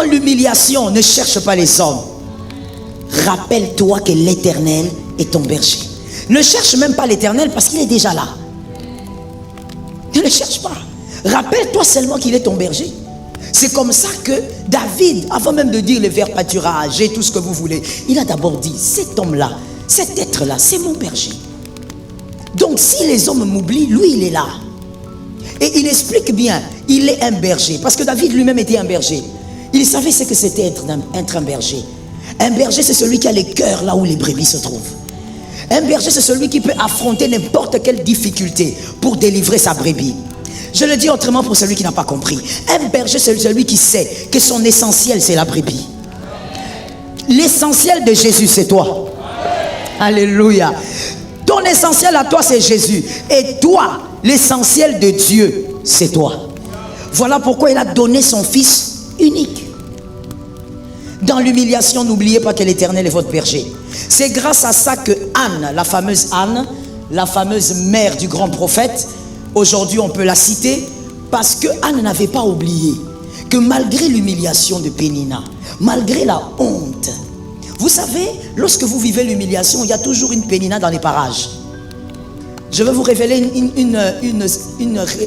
Dans l'humiliation, ne cherche pas les hommes. Rappelle-toi que l'Éternel est ton berger. Ne cherche même pas l'Éternel parce qu'il est déjà là. Ne le cherche pas. Rappelle-toi seulement qu'il est ton berger. C'est comme ça que David, avant même de dire le verbe pâturage et tout ce que vous voulez, il a d'abord dit, cet homme-là, cet être-là, c'est mon berger. Donc si les hommes m'oublient, lui il est là. Et il explique bien, il est un berger. Parce que David lui-même était un berger. Il savait ce que c'était être un berger. Un berger, c'est celui qui a le cœur là où les brebis se trouvent. Un berger, c'est celui qui peut affronter n'importe quelle difficulté pour délivrer sa brebis. Je le dis autrement pour celui qui n'a pas compris. Un berger, c'est celui qui sait que son essentiel, c'est la brebis. L'essentiel de Jésus, c'est toi. Alléluia. Ton essentiel à toi, c'est Jésus. Et toi, l'essentiel de Dieu, c'est toi. Voilà pourquoi il a donné son Fils unique. Dans l'humiliation, n'oubliez pas que l'Éternel est votre berger. C'est grâce à ça que Anne, la fameuse mère du grand prophète, aujourd'hui on peut la citer, parce que Anne n'avait pas oublié que malgré l'humiliation de Pénina, malgré la honte, vous savez, lorsque vous vivez l'humiliation, il y a toujours une Pénina dans les parages. Je vais vous révéler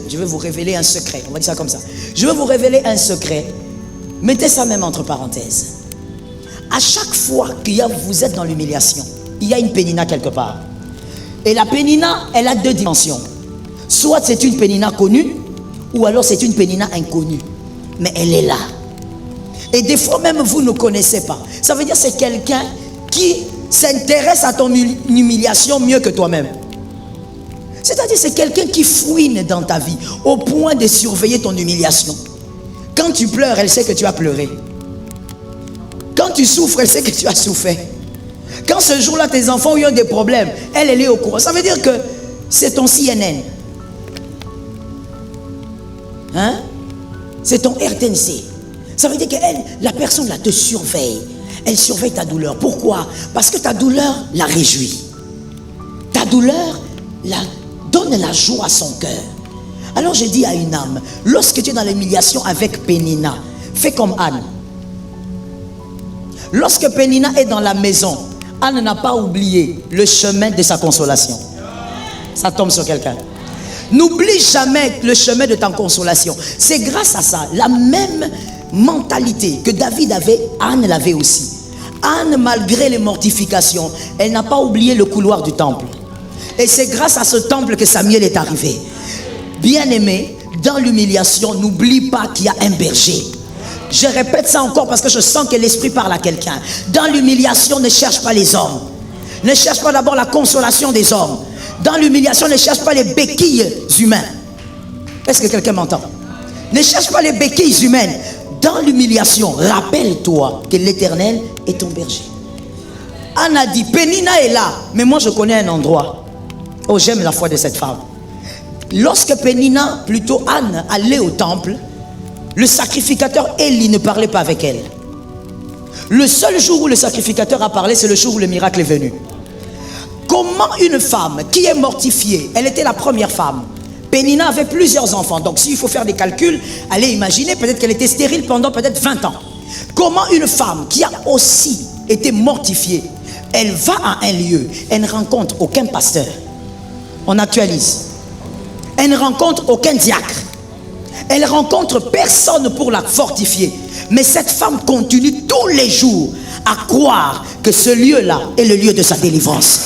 je vais vous révéler un secret. On va dire ça comme ça. Je vais vous révéler un secret. Mettez ça même entre parenthèses. À chaque fois que vous êtes dans l'humiliation, il y a une Pénina quelque part. Et la Pénina, elle a deux dimensions. Soit c'est une Pénina connue, ou alors c'est une Pénina inconnue. Mais elle est là. Et des fois même vous ne connaissez pas. Ça veut dire que c'est quelqu'un qui s'intéresse à ton humiliation mieux que toi-même. C'est-à-dire c'est quelqu'un qui fouine dans ta vie au point de surveiller ton humiliation. Quand tu pleures, elle sait que tu as pleuré. Quand tu souffres, elle sait que tu as souffert. Quand ce jour-là, tes enfants ont eu des problèmes, elle est au courant. Ça veut dire que c'est ton CNN. Hein? C'est ton RTNC. Ça veut dire que la personne là te surveille. Elle surveille ta douleur. Pourquoi? Parce que ta douleur la réjouit. Ta douleur donne la joie à son cœur. Alors je dis à une âme, lorsque tu es dans l'humiliation avec Pénina, fais comme Anne. Lorsque Pénina est dans la maison, Anne n'a pas oublié le chemin de sa consolation. Ça tombe sur quelqu'un. N'oublie jamais le chemin de ta consolation. C'est grâce à ça, la même mentalité que David avait, Anne l'avait aussi. Anne, malgré les mortifications, elle n'a pas oublié le couloir du temple. Et c'est grâce à ce temple que Samuel est arrivé. Bien-aimé, dans l'humiliation, n'oublie pas qu'il y a un berger. Je répète ça encore parce que je sens que l'esprit parle à quelqu'un. Dans l'humiliation, ne cherche pas les hommes. Ne cherche pas d'abord la consolation des hommes. Dans l'humiliation, ne cherche pas les béquilles humaines. Est-ce que quelqu'un m'entend? Ne cherche pas les béquilles humaines. Dans l'humiliation, rappelle-toi que l'Éternel est ton berger. Anne a dit, Pénina est là, mais moi je connais un endroit. Oh, j'aime la foi de cette femme. Lorsque Pénina, plutôt Anne, allait au temple, le sacrificateur Élie ne parlait pas avec elle. Le seul jour où le sacrificateur a parlé, c'est le jour où le miracle est venu. Comment une femme qui est mortifiée, elle était la première femme. Pénina avait plusieurs enfants, donc s'il faut faire des calculs, allez imaginer, peut-être qu'elle était stérile pendant peut-être 20 ans. Comment une femme qui a aussi été mortifiée, elle va à un lieu, elle ne rencontre aucun pasteur. On actualise. Elle ne rencontre aucun diacre. Elle ne rencontre personne pour la fortifier. Mais cette femme continue tous les jours à croire que ce lieu-là est le lieu de sa délivrance.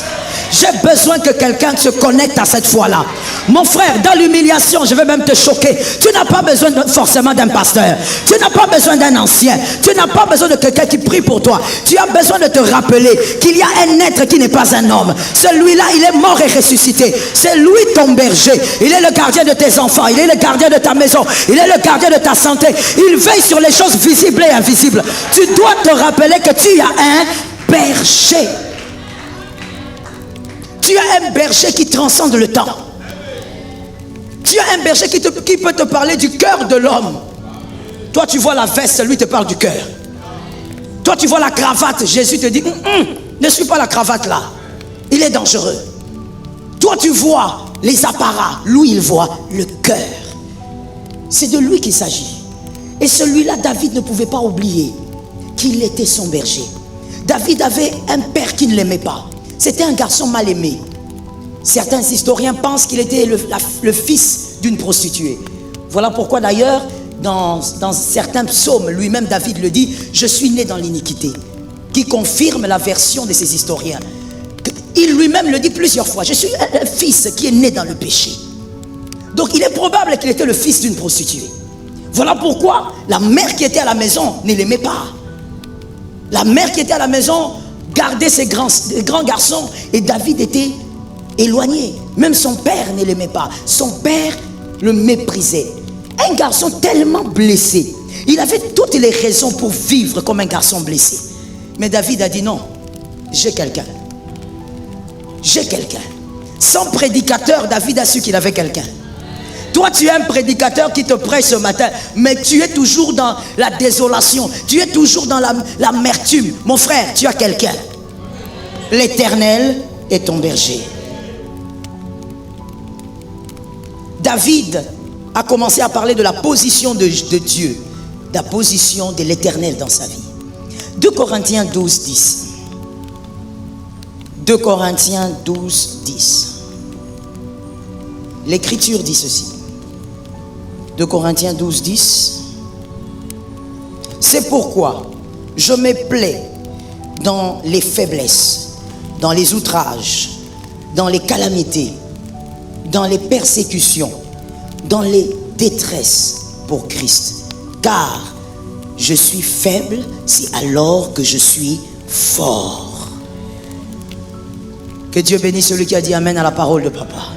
J'ai besoin que quelqu'un se connecte à cette foi-là. Mon frère, dans l'humiliation, je vais même te choquer. Tu n'as pas besoin forcément d'un pasteur. Tu n'as pas besoin d'un ancien. Tu n'as pas besoin de quelqu'un qui prie pour toi. Tu as besoin de te rappeler qu'il y a un être qui n'est pas un homme. Celui-là, il est mort et ressuscité. C'est lui ton berger. Il est le gardien de tes enfants. Il est le gardien de ta maison. Il est le gardien de ta santé. Il veille sur les choses visibles et invisibles. Tu dois te rappeler que tu as un berger. Tu as un berger qui transcende le temps. Tu as un berger qui peut te parler du cœur de l'homme. Toi tu vois la veste, lui te parle du cœur. Toi tu vois la cravate, Jésus te dit ne suis pas la cravate là, il est dangereux. Toi tu vois les apparats, lui il voit le cœur. C'est de lui qu'il s'agit. Et celui-là, David ne pouvait pas oublier qu'il était son berger. David avait un père qui ne l'aimait pas. C'était un garçon mal aimé. Certains historiens pensent qu'il était le fils d'une prostituée. Voilà pourquoi d'ailleurs, dans certains psaumes, lui-même David le dit, je suis né dans l'iniquité, qui confirme la version de ces historiens. Il lui-même le dit plusieurs fois, je suis un fils qui est né dans le péché. Donc il est probable qu'il était le fils d'une prostituée. Voilà pourquoi la mère qui était à la maison ne l'aimait pas. La mère qui était à la maison gardait ses grands garçons et David était éloigné. Même son père ne l'aimait pas. Son père le méprisait. Un garçon tellement blessé. Il avait toutes les raisons pour vivre comme un garçon blessé. Mais David a dit non, j'ai quelqu'un. J'ai quelqu'un. Sans prédicateur, David a su qu'il avait quelqu'un. Toi, tu es un prédicateur qui te prêche ce matin, mais tu es toujours dans la désolation. Tu es toujours dans l'amertume. Mon frère, tu as quelqu'un. L'Éternel est ton berger. David a commencé à parler de la position de Dieu, de la position de l'Éternel dans sa vie. 2 Corinthiens 12, 10. 2 Corinthiens 12, 10. L'Écriture dit ceci. 2 Corinthiens 12, 10. C'est pourquoi je me plais dans les faiblesses, dans les outrages, dans les calamités, dans les persécutions, dans les détresses pour Christ. Car je suis faible, c'est alors que je suis fort. Que Dieu bénisse celui qui a dit Amen à la parole de papa.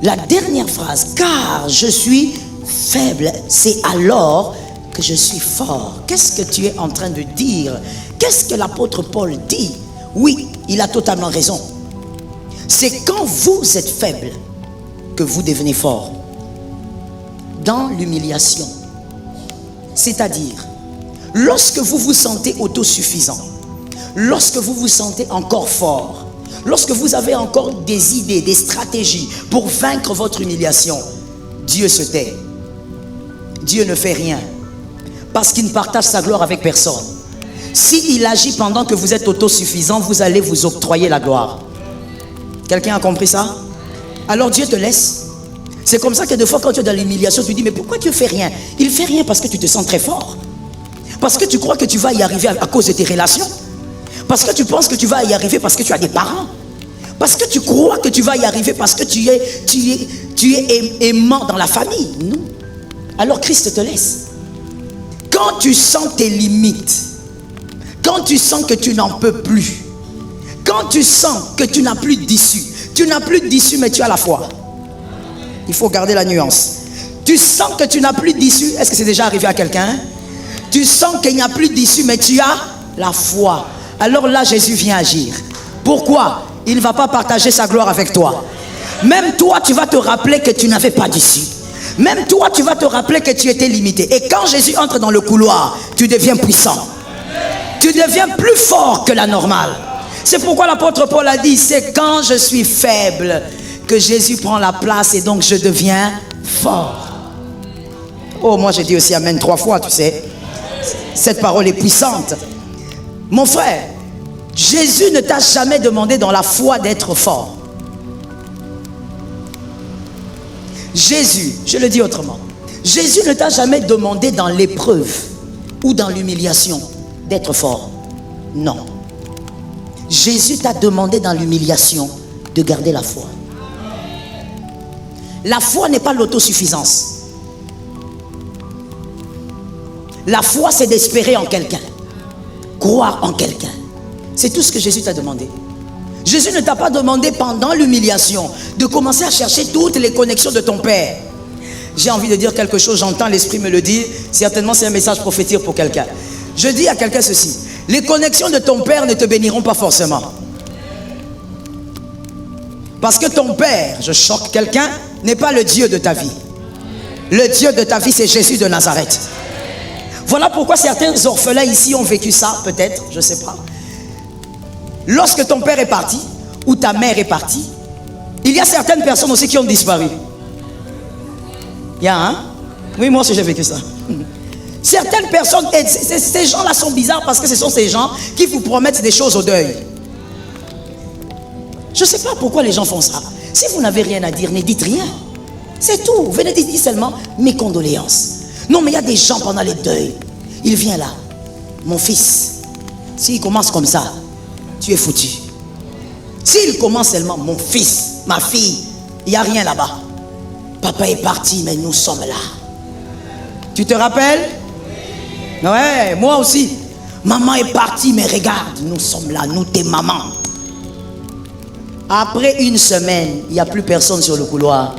La dernière phrase, car je suis faible, c'est alors que je suis fort. Qu'est-ce que tu es en train de dire? Qu'est-ce que l'apôtre Paul dit? Oui, il a totalement raison. C'est quand vous êtes faible que vous devenez fort. Dans l'humiliation. C'est-à-dire, lorsque vous vous sentez autosuffisant, lorsque vous vous sentez encore fort, lorsque vous avez encore des idées, des stratégies pour vaincre votre humiliation, Dieu se tait. Dieu ne fait rien. Parce qu'il ne partage sa gloire avec personne. S'il agit pendant que vous êtes autosuffisant, vous allez vous octroyer la gloire. Quelqu'un a compris ça? Alors Dieu te laisse. C'est comme ça que des fois quand tu es dans l'humiliation, tu dis mais pourquoi Dieu ne fait rien? Il ne fait rien parce que tu te sens très fort. Parce que tu crois que tu vas y arriver à cause de tes relations. Parce que tu penses que tu vas y arriver parce que tu as des parents. Parce que tu crois que tu vas y arriver parce que tu es aimant dans la famille. Non. Alors Christ te laisse. Quand tu sens tes limites, quand tu sens que tu n'en peux plus, quand tu sens que tu n'as plus d'issue, tu n'as plus d'issue mais tu as la foi. Il faut garder la nuance. Tu sens que tu n'as plus d'issue. Est-ce que c'est déjà arrivé à quelqu'un? Tu sens qu'il n'y a plus d'issue mais tu as la foi. Alors là Jésus vient agir. Pourquoi? Il ne va pas partager sa gloire avec toi. Même toi tu vas te rappeler que tu n'avais pas d'issue. Même toi tu vas te rappeler que tu étais limité. Et quand Jésus entre dans le couloir, tu deviens puissant. Tu deviens plus fort que la normale. C'est pourquoi l'apôtre Paul a dit, c'est quand je suis faible que Jésus prend la place et donc je deviens fort. Oh, moi j'ai dit aussi Amen 3 fois, tu sais. Cette parole est puissante. Mon frère, Jésus ne t'a jamais demandé dans la foi d'être fort. Jésus, je le dis autrement, Jésus ne t'a jamais demandé dans l'épreuve ou dans l'humiliation d'être fort. Non. Jésus t'a demandé dans l'humiliation de garder la foi. La foi n'est pas l'autosuffisance. La foi, c'est d'espérer en quelqu'un. Croire en quelqu'un. C'est tout ce que Jésus t'a demandé. Jésus ne t'a pas demandé pendant l'humiliation de commencer à chercher toutes les connexions de ton Père. J'ai envie de dire quelque chose, j'entends l'Esprit me le dire. Certainement c'est un message prophétique pour quelqu'un. Je dis à quelqu'un ceci. Les connexions de ton Père ne te béniront pas forcément. Parce que ton Père, je choque quelqu'un, n'est pas le Dieu de ta vie. Le Dieu de ta vie, c'est Jésus de Nazareth. Voilà pourquoi certains orphelins ici ont vécu ça, peut-être, je ne sais pas. Lorsque ton père est parti, ou ta mère est partie, il y a certaines personnes aussi qui ont disparu. Il y a, hein? Oui, moi aussi j'ai vécu ça. Certaines personnes, ces gens-là sont bizarres parce que ce sont ces gens qui vous promettent des choses au deuil. Je ne sais pas pourquoi les gens font ça. Si vous n'avez rien à dire, ne dites rien. C'est tout. Venez dire seulement mes condoléances. Non, mais il y a des gens pendant les deuils. Il vient là. Mon fils, s'il commence comme ça, tu es foutu. S'il commence seulement mon fils, ma fille, il n'y a rien là-bas. Papa est parti, mais nous sommes là. Tu te rappelles? Ouais, moi aussi. Maman est partie, mais regarde, nous sommes là, nous tes mamans. Après une semaine, il n'y a plus personne sur le couloir.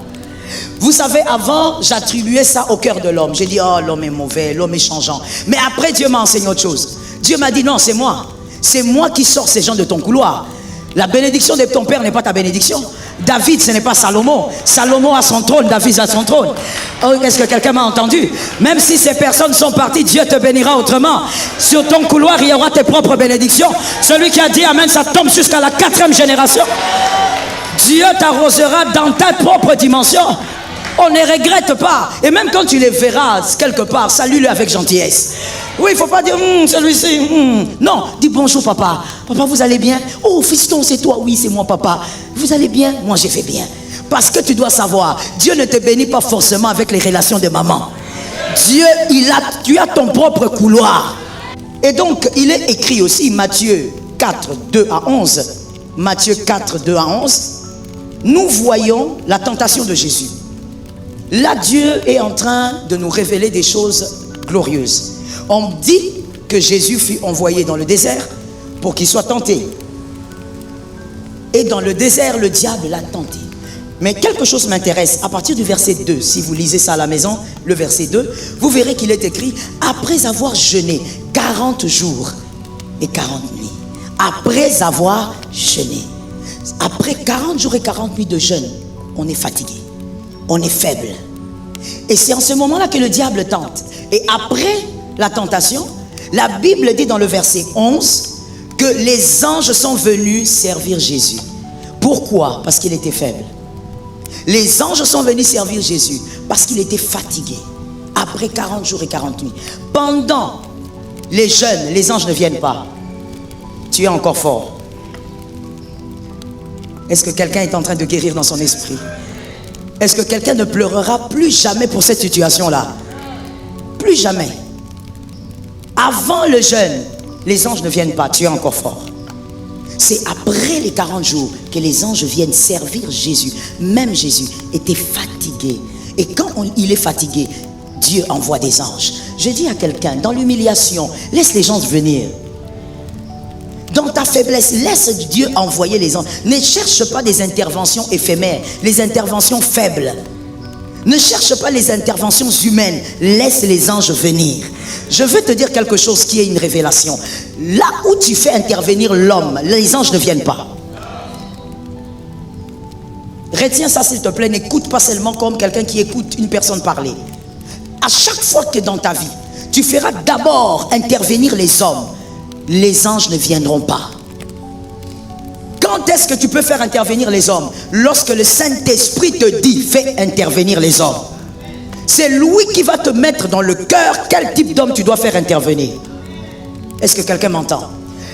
Vous savez, avant, j'attribuais ça au cœur de l'homme. J'ai dit, oh, l'homme est mauvais, l'homme est changeant. Mais après, Dieu m'a enseigné autre chose. Dieu m'a dit, non, c'est moi. C'est moi qui sors ces gens de ton couloir. La bénédiction de ton père n'est pas ta bénédiction. David, ce n'est pas Salomon. Salomon a son trône, David a son trône. Oh, est-ce que quelqu'un m'a entendu? Même si ces personnes sont parties, Dieu te bénira autrement. Sur ton couloir, il y aura tes propres bénédictions. Celui qui a dit amen, ça tombe jusqu'à la 4e génération. Dieu t'arrosera dans ta propre dimension. On ne regrette pas. Et même quand tu les verras quelque part, salue-le avec gentillesse. Oui, il ne faut pas dire celui-ci. Non, dis bonjour papa. Papa, vous allez bien? Oh, fiston, c'est toi? Oui, c'est moi papa. Vous allez bien? Moi, j'ai fait bien. Parce que tu dois savoir, Dieu ne te bénit pas forcément avec les relations de maman. Dieu, tu as ton propre couloir. Et donc, il est écrit aussi, Matthieu 4, 2 à 11. Matthieu 4, 2 à 11. Nous voyons la tentation de Jésus. Là, Dieu est en train de nous révéler des choses glorieuses. On dit que Jésus fut envoyé dans le désert pour qu'il soit tenté. Et dans le désert, le diable l'a tenté. Mais quelque chose m'intéresse. À partir du verset 2, si vous lisez ça à la maison, le verset 2, vous verrez qu'il est écrit, après avoir jeûné 40 jours et 40 nuits. Après avoir jeûné. Après 40 jours et 40 nuits de jeûne, on est fatigué. On est faible. Et c'est en ce moment-là que le diable tente. Et après la tentation, la Bible dit dans le verset 11 que les anges sont venus servir Jésus. Pourquoi? Parce qu'il était faible. Les anges sont venus servir Jésus parce qu'il était fatigué. Après 40 jours et 40 nuits. Pendant les jeûnes, les anges ne viennent pas. Tu es encore fort. Est-ce que quelqu'un est en train de guérir dans son esprit? Est-ce que quelqu'un ne pleurera plus jamais pour cette situation-là? Plus jamais. Avant le jeûne, les anges ne viennent pas. Tu es encore fort. C'est après les 40 jours que les anges viennent servir Jésus. Même Jésus était fatigué. Et quand il est fatigué, Dieu envoie des anges. Je dis à quelqu'un, dans l'humiliation, laisse les gens venir. Dans ta faiblesse, laisse Dieu envoyer les anges. Ne cherche pas des interventions éphémères, les interventions faibles. Ne cherche pas les interventions humaines. Laisse les anges venir. Je veux te dire quelque chose qui est une révélation. Là où tu fais intervenir l'homme, les anges ne viennent pas. Retiens ça s'il te plaît. N'écoute pas seulement comme quelqu'un qui écoute une personne parler. À chaque fois que dans ta vie, tu feras d'abord intervenir les hommes, les anges ne viendront pas. Quand est-ce que tu peux faire intervenir les hommes? Lorsque le Saint-Esprit te dit, fais intervenir les hommes. C'est lui qui va te mettre dans le cœur quel type d'homme tu dois faire intervenir. Est-ce que quelqu'un m'entend?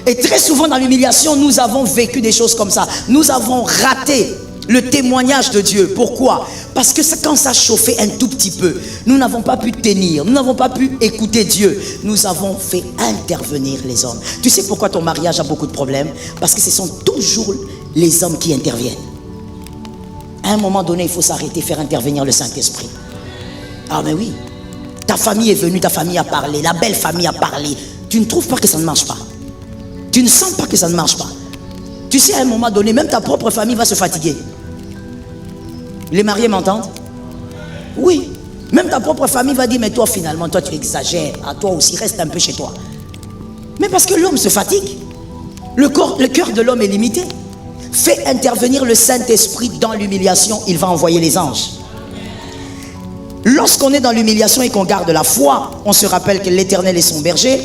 Et très souvent dans l'humiliation, nous avons vécu des choses comme ça. Nous avons raté le témoignage de Dieu. Pourquoi? Parce que quand ça chauffait un tout petit peu, nous n'avons pas pu tenir, nous n'avons pas pu écouter Dieu. Nous avons fait intervenir les hommes. Tu sais pourquoi ton mariage a beaucoup de problèmes? Parce que ce sont toujours les hommes qui interviennent. À un moment donné, il faut s'arrêter, faire intervenir le Saint-Esprit. Ah mais oui, ta famille est venue, ta famille a parlé, la belle famille a parlé. Tu ne trouves pas que ça ne marche pas? Tu ne sens pas que ça ne marche pas? Tu sais, à un moment donné, même ta propre famille va se fatiguer. Les mariés m'entendent? Oui. Même ta propre famille va dire, mais toi finalement, toi tu exagères. À toi aussi, reste un peu chez toi. Mais parce que l'homme se fatigue. Le cœur de l'homme est limité. Fais intervenir le Saint-Esprit dans l'humiliation, il va envoyer les anges. Lorsqu'on est dans l'humiliation et qu'on garde la foi, on se rappelle que l'Éternel est son berger.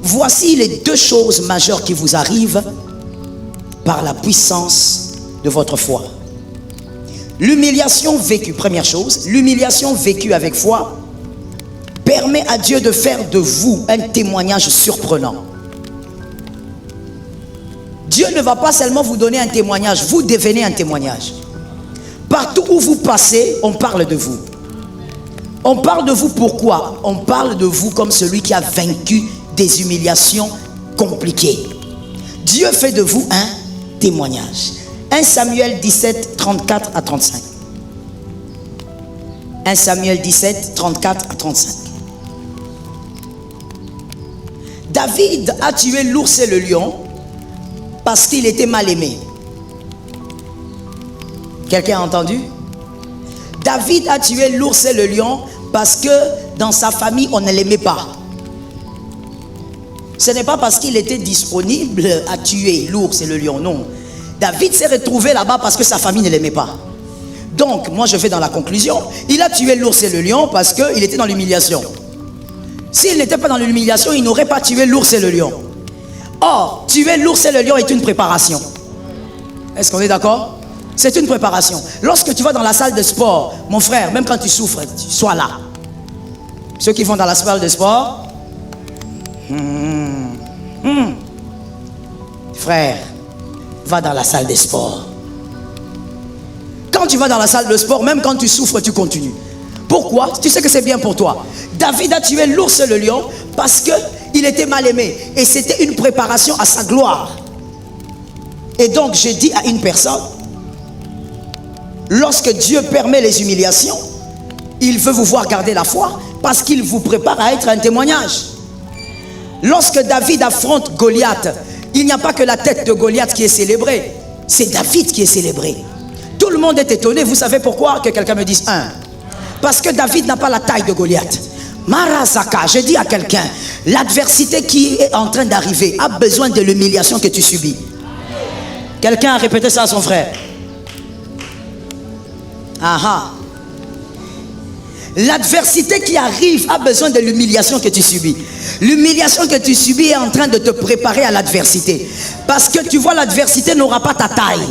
Voici les deux choses majeures qui vous arrivent par la puissance de votre foi. L'humiliation vécue, première chose, l'humiliation vécue avec foi permet à Dieu de faire de vous un témoignage surprenant. Dieu ne va pas seulement vous donner un témoignage, vous devenez un témoignage. Partout où vous passez, on parle de vous. On parle de vous pourquoi? On parle de vous comme celui qui a vaincu des humiliations compliquées. Dieu fait de vous un témoignage. 1 Samuel 17, 34 à 35. 1 Samuel 17, 34 à 35. David a tué l'ours et le lion parce qu'il était mal aimé. Quelqu'un a entendu? David a tué l'ours et le lion parce que dans sa famille, on ne l'aimait pas. Ce n'est pas parce qu'il était disponible à tuer l'ours et le lion, non. David s'est retrouvé là-bas parce que sa famille ne l'aimait pas. Donc, moi je vais dans la conclusion. Il a tué l'ours et le lion parce qu'il était dans l'humiliation. S'il n'était pas dans l'humiliation, il n'aurait pas tué l'ours et le lion. Or, tuer l'ours et le lion est une préparation. Est-ce qu'on est d'accord? C'est une préparation. Lorsque tu vas dans la salle de sport, mon frère, même quand tu souffres, tu sois là. Ceux qui vont dans la salle de sport, frère, va dans la salle de sport. Quand tu vas dans la salle de sport, même quand tu souffres, tu continues. Pourquoi? Tu sais que c'est bien pour toi. David a tué l'ours et le lion parce qu'il était mal aimé. Et c'était une préparation à sa gloire. Et donc, je dis à une personne, lorsque Dieu permet les humiliations, il veut vous voir garder la foi parce qu'il vous prépare à être un témoignage. Lorsque David affronte Goliath, il n'y a pas que la tête de Goliath qui est célébrée. C'est David qui est célébré. Tout le monde est étonné. Vous savez pourquoi? Que quelqu'un me dise un. Parce que David n'a pas la taille de Goliath. Marazaka, je dis à quelqu'un, l'adversité qui est en train d'arriver a besoin de l'humiliation que tu subis. Quelqu'un a répété ça à son frère. Aha. L'adversité qui arrive a besoin de l'humiliation que tu subis. L'humiliation que tu subis est en train de te préparer à l'adversité. Parce que tu vois, l'adversité n'aura pas ta taille.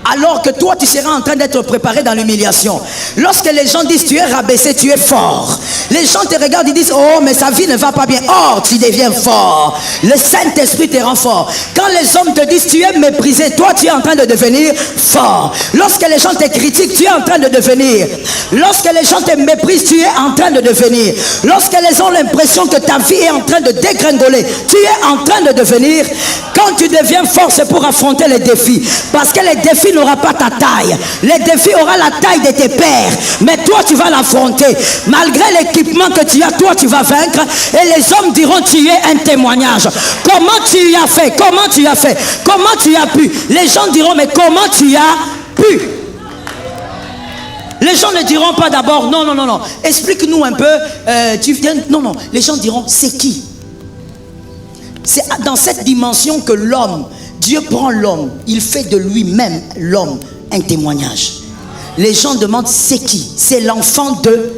Alors que toi, tu seras en train d'être préparé dans l'humiliation. Lorsque les gens disent tu es rabaissé, tu es fort. Les gens te regardent et disent oh, mais sa vie ne va pas bien. Or, tu deviens fort. Le Saint-Esprit te rend fort. Quand les hommes te disent tu es méprisé, toi, tu es en train de devenir fort. Lorsque les gens te critiquent, tu es en train de devenir. Lorsque les gens te méprisent, tu es en train de devenir. Lorsque les gens ont l'impression que ta vie est en train de dégringoler, tu es en train de devenir. Quand tu deviens fort, c'est pour affronter les défis. Parce que les défis n'aura pas ta taille. Les défis aura la taille de tes pères. Mais toi, tu vas l'affronter. Malgré l'équipement que tu as, toi, tu vas vaincre. Et les hommes diront, tu es un témoignage. Comment tu y as fait? Comment tu as fait? Comment tu as pu? Les gens diront, mais comment tu as pu? Les gens ne diront pas d'abord, non, non, non, non. Explique-nous un peu. Tu viens. Non, non. Les gens diront, c'est qui? C'est dans cette dimension que l'homme, Dieu prend l'homme, il fait de lui-même, l'homme, un témoignage. Les gens demandent c'est qui? C'est l'enfant de...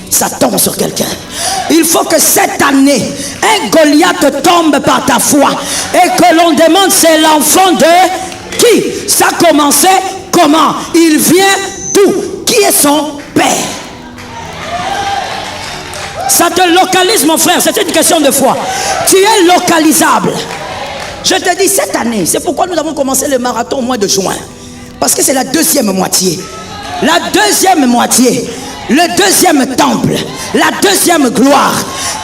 Ça tombe sur quelqu'un. Il faut que cette année, un Goliath tombe par ta foi et que l'on demande c'est l'enfant de qui? Ça a commencé comment? Il vient d'où? Qui est son père? Ça te localise, mon frère, c'est une question de foi. Tu es localisable. Je te dis cette année, c'est pourquoi nous avons commencé le marathon au mois de juin. Parce que c'est la deuxième moitié. La deuxième moitié, le deuxième temple, la deuxième gloire.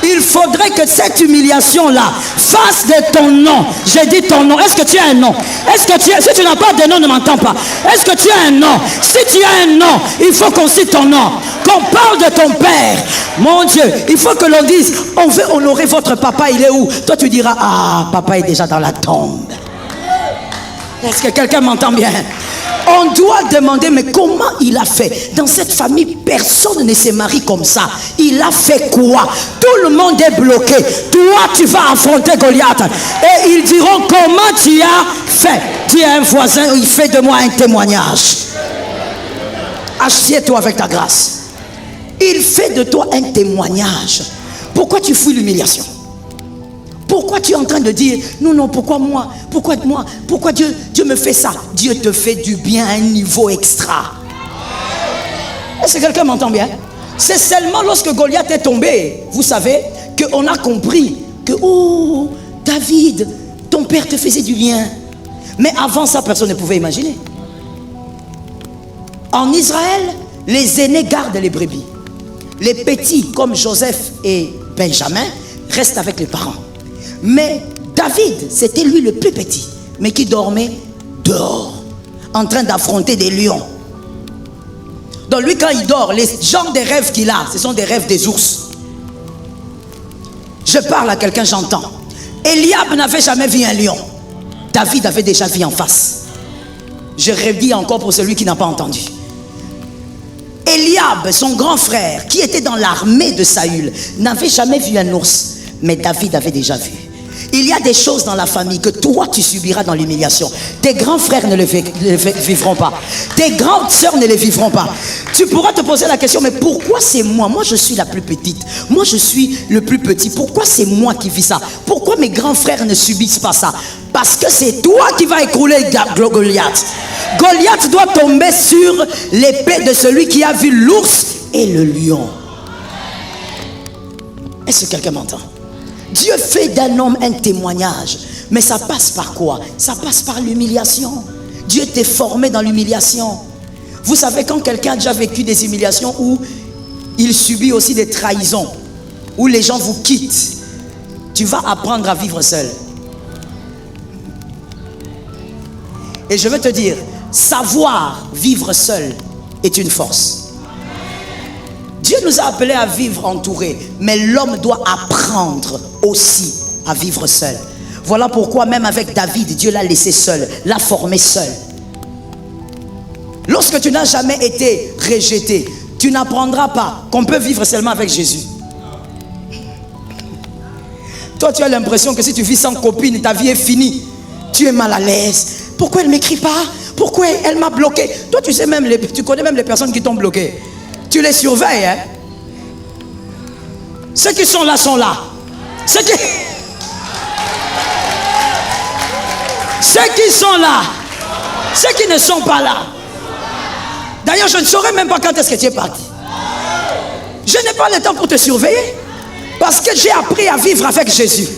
Il faudrait que cette humiliation-là fasse de ton nom. J'ai dit ton nom. Est-ce que tu as un nom? Est-ce que tu as... Si tu n'as pas de nom, ne m'entends pas. Est-ce que tu as un nom? Si tu as un nom, il faut qu'on cite ton nom. Qu'on parle de ton père. Mon Dieu, il faut que l'on dise, on veut honorer votre papa, il est où? Toi tu diras, ah, papa est déjà dans la tombe. Est-ce que quelqu'un m'entend bien? On doit demander, mais comment il a fait? Dans cette famille, personne ne se marie comme ça. Il a fait quoi? Tout le monde est bloqué. Toi, tu vas affronter Goliath. Et ils diront, comment tu as fait? Dis à un voisin, il fait de moi un témoignage. Assieds-toi avec ta grâce. Il fait de toi un témoignage. Pourquoi tu fuis l'humiliation? Pourquoi tu es en train de dire, non, non, pourquoi moi? Pourquoi Dieu me fait ça? Dieu te fait du bien à un niveau extra. Est-ce que quelqu'un m'entend bien? C'est seulement lorsque Goliath est tombé, vous savez, qu'on a compris que, oh, David, ton père te faisait du bien. Mais avant ça, personne ne pouvait imaginer. En Israël, les aînés gardent les brebis. Les petits, comme Joseph et Benjamin, restent avec les parents. Mais David, c'était lui le plus petit, mais qui dormait dehors, en train d'affronter des lions. Donc lui, quand il dort, les genres de rêves qu'il a, ce sont des rêves des ours. Je parle à quelqu'un, j'entends. Eliab n'avait jamais vu un lion. David avait déjà vu en face. Je redis encore pour celui qui n'a pas entendu. Eliab, son grand frère, qui était dans l'armée de Saül, n'avait jamais vu un ours. Mais David avait déjà vu. Il y a des choses dans la famille que toi tu subiras dans l'humiliation. Tes grands frères ne le vivront pas. Tes grandes sœurs ne les vivront pas. Tu pourras te poser la question, mais pourquoi c'est moi? Moi je suis la plus petite. Moi je suis le plus petit. Pourquoi c'est moi qui vis ça? Pourquoi mes grands frères ne subissent pas ça? Parce que c'est toi qui vas écrouler Goliath. Goliath doit tomber sur l'épée de celui qui a vu l'ours et le lion. Est-ce que quelqu'un m'entend? Dieu fait d'un homme un témoignage. Mais ça passe par quoi? Ça passe par l'humiliation. Dieu t'est formé dans l'humiliation. Vous savez, quand quelqu'un a déjà vécu des humiliations où il subit aussi des trahisons, où les gens vous quittent, tu vas apprendre à vivre seul. Et je veux te dire, savoir vivre seul est une force. Dieu nous a appelés à vivre entourés, mais l'homme doit apprendre aussi à vivre seul. Voilà pourquoi même avec David, Dieu l'a laissé seul, l'a formé seul. Lorsque tu n'as jamais été rejeté, tu n'apprendras pas qu'on peut vivre seulement avec Jésus. Toi, tu as l'impression que si tu vis sans copine, ta vie est finie. Tu es mal à l'aise. Pourquoi elle ne m'écrit pas? Pourquoi elle m'a bloqué? Toi, tu sais même tu connais même les personnes qui t'ont bloqué. Tu les surveilles, hein? Ceux qui sont là sont là. Ceux qui sont là. Ceux qui ne sont pas là. D'ailleurs, je ne saurais même pas quand est-ce que tu es parti. Je n'ai pas le temps pour te surveiller. Parce que j'ai appris à vivre avec Jésus.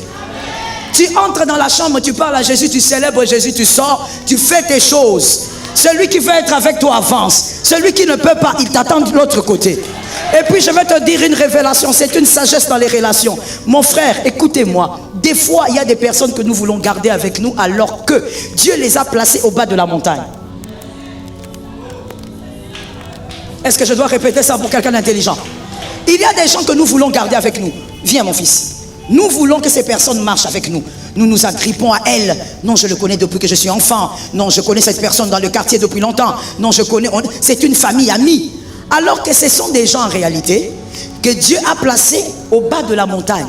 Tu entres dans la chambre, tu parles à Jésus, tu célèbres Jésus, tu sors, tu fais tes choses. Celui qui veut être avec toi avance. Celui qui ne peut pas, il t'attend de l'autre côté. Et puis je vais te dire une révélation, c'est une sagesse dans les relations. Mon frère, écoutez-moi. Des fois, il y a des personnes que nous voulons garder avec nous alors que Dieu les a placées au bas de la montagne. Est-ce que je dois répéter ça pour quelqu'un d'intelligent? Il y a des gens que nous voulons garder avec nous. Viens mon fils. Nous voulons que ces personnes marchent avec nous. Nous nous agrippons à elles. Non, je le connais depuis que je suis enfant. Non, je connais cette personne dans le quartier depuis longtemps. Non, je connais... C'est une famille amie. Alors que ce sont des gens en réalité que Dieu a placés au bas de la montagne.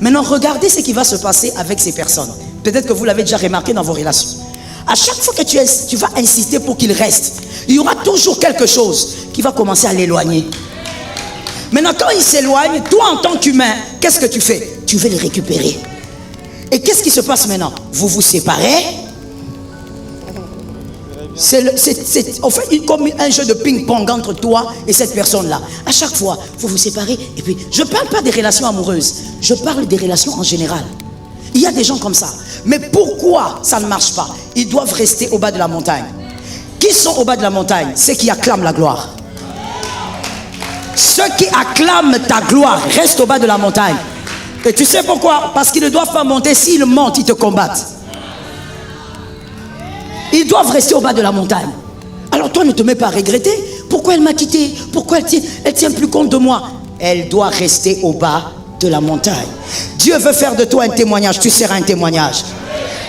Maintenant, regardez ce qui va se passer avec ces personnes. Peut-être que vous l'avez déjà remarqué dans vos relations. À chaque fois que tu vas insister pour qu'ils restent, il y aura toujours quelque chose qui va commencer à l'éloigner. Maintenant, quand ils s'éloignent, toi en tant qu'humain, qu'est-ce que tu fais? Tu veux les récupérer. Et qu'est-ce qui se passe maintenant? Vous vous séparez. C'est en fait comme un jeu de ping-pong entre toi et cette personne-là. À chaque fois, vous vous séparez. Et puis, je ne parle pas des relations amoureuses. Je parle des relations en général. Il y a des gens comme ça. Mais pourquoi ça ne marche pas? Ils doivent rester au bas de la montagne. Qui sont au bas de la montagne? Ceux qui acclament la gloire. Ceux qui acclament ta gloire restent au bas de la montagne. Et tu sais pourquoi? Parce qu'ils ne doivent pas monter. S'ils montent, ils te combattent. Ils doivent rester au bas de la montagne. Alors toi, ne te mets pas à regretter. Pourquoi elle m'a quitté? Pourquoi elle tient plus compte de moi? Elle doit rester au bas de la montagne. Dieu veut faire de toi un témoignage. Tu seras un témoignage.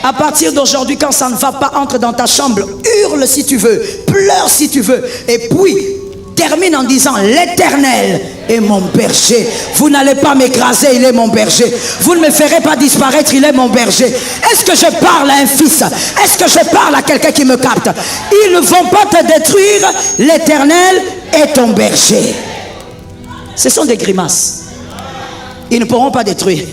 À partir d'aujourd'hui, quand ça ne va pas, entre dans ta chambre, hurle si tu veux, pleure si tu veux. Et puis, termine en disant, l'Éternel est mon berger. Vous n'allez pas m'écraser, il est mon berger. Vous ne me ferez pas disparaître, il est mon berger. Est-ce que je parle à un fils? Est-ce que je parle à quelqu'un qui me capte? Ils ne vont pas te détruire. L'Éternel est ton berger. Ce sont des grimaces. Ils ne pourront pas détruire.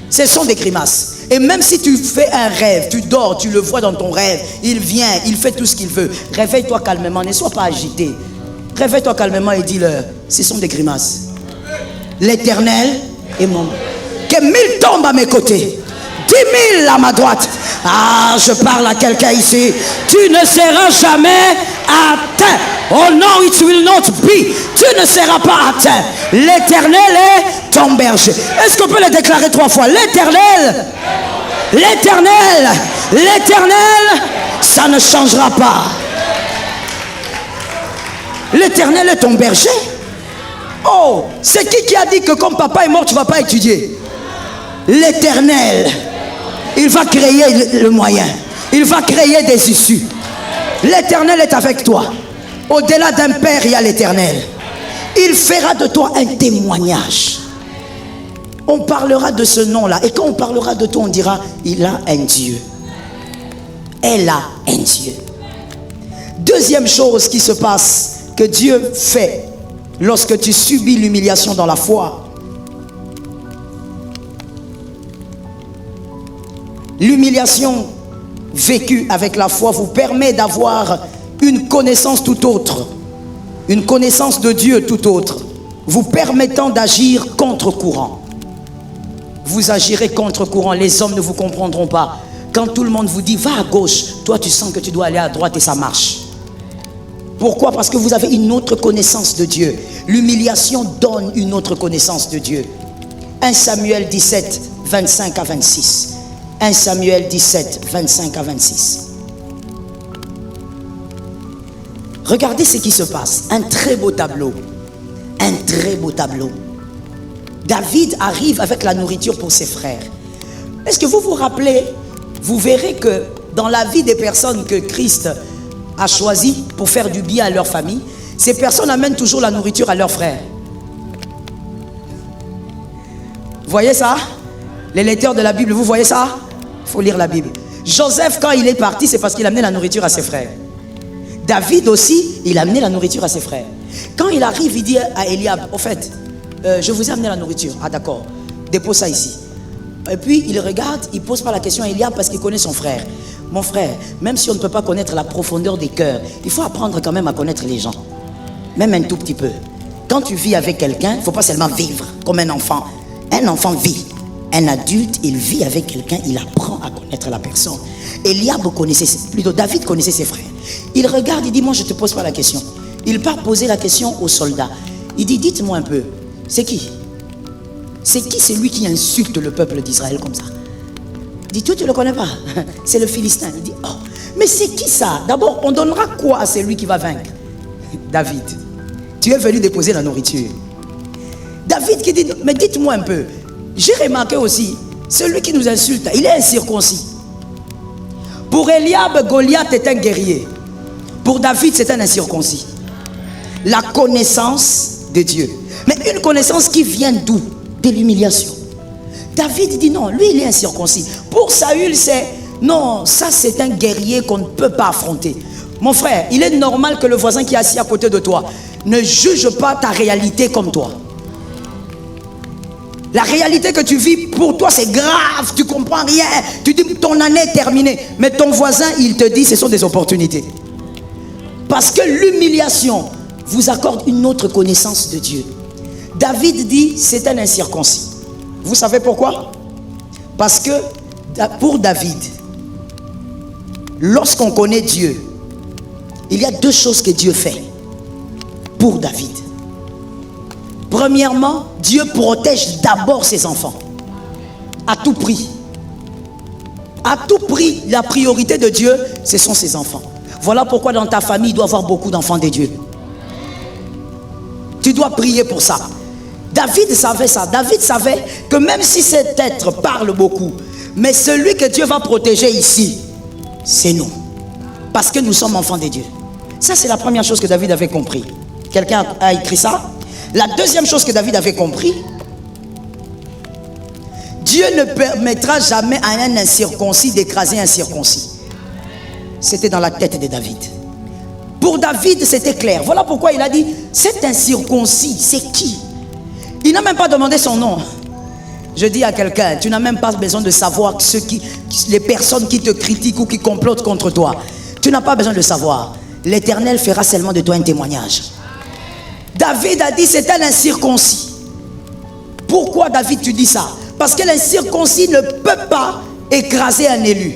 Ce sont des grimaces. Et même si tu fais un rêve, tu dors, tu le vois dans ton rêve, il vient, il fait tout ce qu'il veut. Réveille-toi calmement, ne sois pas agité. Réveille-toi calmement et dis-leur, ce sont des grimaces. L'Éternel est mon... Que 1000 tombent à mes côtés, 10 000 à ma droite. Ah, je parle à quelqu'un ici. Tu ne seras jamais atteint. Oh non, it will not be. Tu ne seras pas atteint. L'Éternel est ton berger. Est-ce qu'on peut le déclarer 3 fois? L'Éternel, l'Éternel, l'Éternel, ça ne changera pas. L'Éternel est ton berger. Oh, c'est qui a dit que comme papa est mort, tu ne vas pas étudier? L'Éternel, il va créer le moyen. Il va créer des issues. L'Éternel est avec toi. Au-delà d'un père, il y a l'Éternel. Il fera de toi un témoignage. On parlera de ce nom-là. Et quand on parlera de toi, on dira, il a un Dieu. Elle a un Dieu. Deuxième chose qui se passe, que Dieu fait lorsque tu subis l'humiliation dans la foi. L'humiliation vécue avec la foi vous permet d'avoir une connaissance tout autre, une connaissance de Dieu tout autre, vous permettant d'agir contre-courant. Vous agirez contre-courant, les hommes ne vous comprendront pas. Quand tout le monde vous dit va à gauche, toi tu sens que tu dois aller à droite et ça marche. Pourquoi? Parce que vous avez une autre connaissance de Dieu. L'humiliation donne une autre connaissance de Dieu. 1 Samuel 17, 25 à 26. 1 Samuel 17, 25 à 26. Regardez ce qui se passe. Un très beau tableau. Un très beau tableau. David arrive avec la nourriture pour ses frères. Est-ce que vous vous rappelez? Vous verrez que dans la vie des personnes que Christ a choisi pour faire du bien à leur famille, ces personnes amènent toujours la nourriture à leurs frères. Vous voyez ça? Les lecteurs de la Bible, vous voyez ça? Il faut lire la Bible. Joseph, quand il est parti, c'est parce qu'il a amené la nourriture à ses frères. David aussi, il a amené la nourriture à ses frères. Quand il arrive, il dit à Eliab, au fait, je vous ai amené la nourriture. Ah d'accord, dépose ça ici. Et puis il regarde, il ne pose pas la question à Eliab parce qu'il connaît son frère. Mon frère, même si on ne peut pas connaître la profondeur des cœurs, il faut apprendre quand même à connaître les gens. Même un tout petit peu. Quand tu vis avec quelqu'un, il ne faut pas seulement vivre comme un enfant. Un enfant vit. Un adulte, il vit avec quelqu'un, il apprend à connaître la personne. Eliab connaissait, plutôt David connaissait ses frères. Il regarde, il dit, moi je ne te pose pas la question. Il part poser la question aux soldats. Il dit, dites-moi un peu, c'est qui? C'est qui celui qui insulte le peuple d'Israël comme ça? Il dit, toi tu ne le connais pas? C'est le Philistin. Il dit, oh, mais c'est qui ça? D'abord, on donnera quoi à celui qui va vaincre? David, tu es venu déposer la nourriture. David qui dit, mais dites-moi un peu, j'ai remarqué aussi, celui qui nous insulte, il est incirconcis. Pour Eliab, Goliath est un guerrier. Pour David, c'est un incirconcis. La connaissance de Dieu. Mais une connaissance qui vient d'où? De l'humiliation. David dit non, lui il est incirconcis. Pour Saül, c'est non, ça c'est un guerrier qu'on ne peut pas affronter. Mon frère, il est normal que le voisin qui est assis à côté de toi ne juge pas ta réalité comme toi. La réalité que tu vis, pour toi c'est grave, tu comprends rien. Tu dis ton année est terminée. Mais ton voisin, il te dit ce sont des opportunités. Parce que l'humiliation vous accorde une autre connaissance de Dieu. David dit c'est un incirconcis. Vous savez pourquoi? Parce que pour David, lorsqu'on connaît Dieu, il y a deux choses que Dieu fait pour David. Premièrement, Dieu protège d'abord ses enfants. À tout prix. À tout prix, la priorité de Dieu, ce sont ses enfants. Voilà pourquoi dans ta famille, il doit y avoir beaucoup d'enfants de Dieu. Tu dois prier pour ça. David savait ça. David savait que même si cet être parle beaucoup, mais celui que Dieu va protéger ici, c'est nous. Parce que nous sommes enfants de Dieu. Ça, c'est la première chose que David avait compris. Quelqu'un a écrit ça? La deuxième chose que David avait compris, Dieu ne permettra jamais à un incirconcis d'écraser un circoncis. C'était dans la tête de David. Pour David, c'était clair. Voilà pourquoi il a dit, cet incirconcis, c'est qui? Il n'a même pas demandé son nom. Je dis à quelqu'un, tu n'as même pas besoin de savoir les personnes qui te critiquent ou qui complotent contre toi. Tu n'as pas besoin de savoir. L'Éternel fera seulement de toi un témoignage. David a dit c'est un incirconcis. Pourquoi David tu dis ça? Parce que l'incirconcis ne peut pas écraser un élu.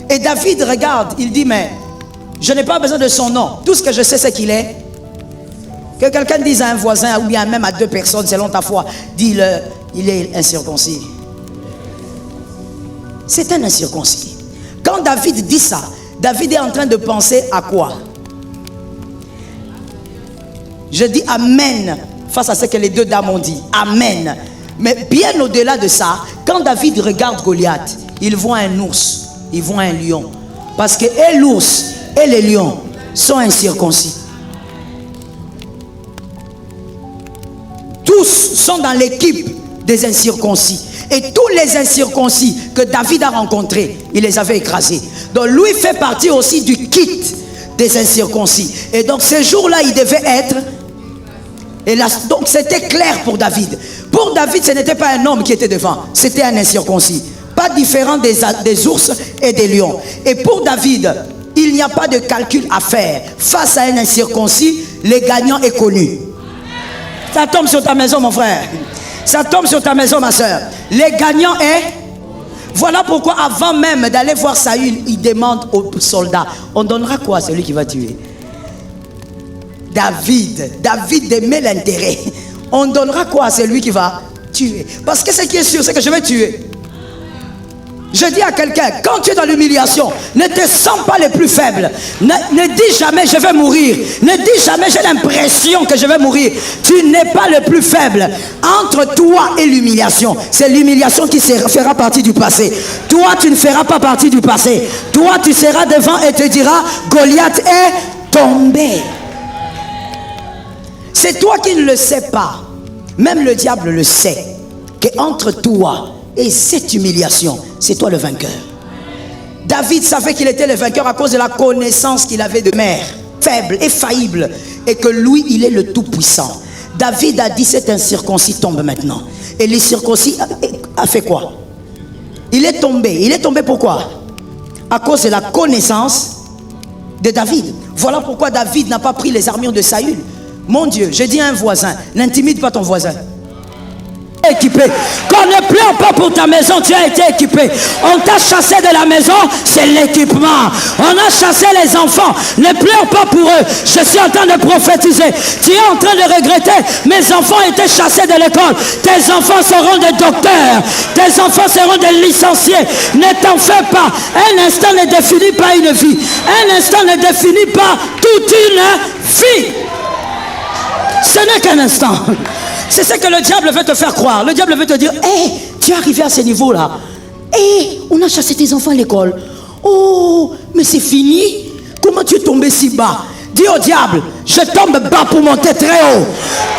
Et David regarde, il dit mais je n'ai pas besoin de son nom. Tout ce que je sais c'est qu'il est. Que quelqu'un dise à un voisin ou bien même à deux personnes selon ta foi, dis-le, il est incirconcis. C'est un incirconcis. Quand David dit ça, David est en train de penser à quoi? Je dis amen face à ce que les deux dames ont dit. Amen. Mais bien au-delà de ça, quand David regarde Goliath, il voit un ours, il voit un lion. Parce que et l'ours et les lions sont incirconcis. Tous sont dans l'équipe des incirconcis. Et tous les incirconcis que David a rencontrés, il les avait écrasés. Donc lui fait partie aussi du kit des incirconcis. Et donc ce jour-là, il devait être... Et là, donc c'était clair pour David. Pour David, ce n'était pas un homme qui était devant, c'était un incirconcis. Pas différent des ours et des lions. Et pour David, il n'y a pas de calcul à faire. Face à un incirconcis, le gagnant est connu. Ça tombe sur ta maison, mon frère. Ça tombe sur ta maison, ma soeur. Le gagnant est... Voilà pourquoi avant même d'aller voir Saül, il demande aux soldats, on donnera quoi à celui qui va tuer? David aimait l'intérêt. On donnera quoi à celui qui va tuer? Parce que ce qui est sûr, c'est que je vais tuer. Je dis à quelqu'un, quand tu es dans l'humiliation, ne te sens pas le plus faible. Ne dis jamais je vais mourir. Ne dis jamais j'ai l'impression que je vais mourir. Tu n'es pas le plus faible. Entre toi et l'humiliation, c'est l'humiliation qui fera partie du passé. Toi, tu ne feras pas partie du passé. Toi, tu seras devant et te diras, Goliath est tombé. C'est toi qui ne le sais pas. Même le diable le sait. Qu'entre toi et cette humiliation, c'est toi le vainqueur. David savait qu'il était le vainqueur à cause de la connaissance qu'il avait de mère. Faible, infaillible. Et que lui, il est le tout-puissant. David a dit, cet incirconcis tombe maintenant. Et l'incirconcis a fait quoi? Il est tombé. Il est tombé pourquoi? À cause de la connaissance de David. Voilà pourquoi David n'a pas pris les armures de Saül. Mon Dieu, j'ai dit à un voisin, n'intimide pas ton voisin. Équipé. Qu'on ne pleure pas pour ta maison, tu as été équipé. On t'a chassé de la maison, c'est l'équipement. On a chassé les enfants, ne pleure pas pour eux. Je suis en train de prophétiser. Tu es en train de regretter, mes enfants étaient chassés de l'école. Tes enfants seront des docteurs, tes enfants seront des licenciés. Ne t'en fais pas. Un instant ne définit pas une vie. Un instant ne définit pas toute une vie. Ce n'est qu'un instant. C'est ce que le diable veut te faire croire. Le diable veut te dire, hey, tu es arrivé à ce niveau-là. Hey, on a chassé tes enfants à l'école. Oh, mais c'est fini. Comment tu es tombé si bas? Dis au diable, je tombe bas pour monter très haut.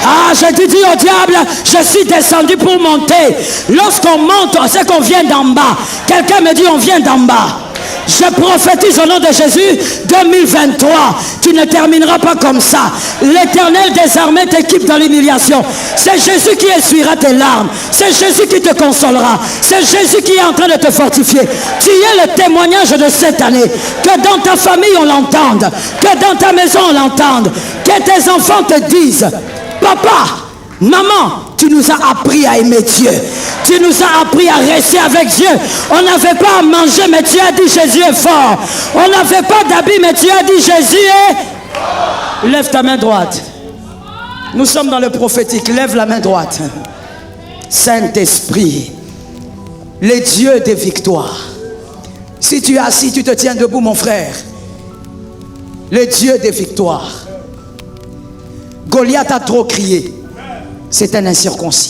Ah, je dis au diable, je suis descendu pour monter. Lorsqu'on monte, c'est qu'on vient d'en bas. Quelqu'un me dit, on vient d'en bas. Je prophétise au nom de Jésus, 2023, tu ne termineras pas comme ça. L'Éternel des armées t'équipe dans l'humiliation. C'est Jésus qui essuiera tes larmes. C'est Jésus qui te consolera. C'est Jésus qui est en train de te fortifier. Tu es le témoignage de cette année. Que dans ta famille on l'entende. Que dans ta maison on l'entende. Que tes enfants te disent, papa, maman, tu nous as appris à aimer Dieu. Tu nous as appris à rester avec Dieu. On n'avait pas à manger, mais tu as dit Jésus est fort. On n'avait pas d'habits, mais tu as dit Jésus est fort. Lève ta main droite. Nous sommes dans le prophétique. Lève la main droite. Saint-Esprit, les dieux des victoires. Si tu es assis, tu te tiens debout, mon frère. Les dieux des victoires. Goliath a trop crié. C'est un incirconcis.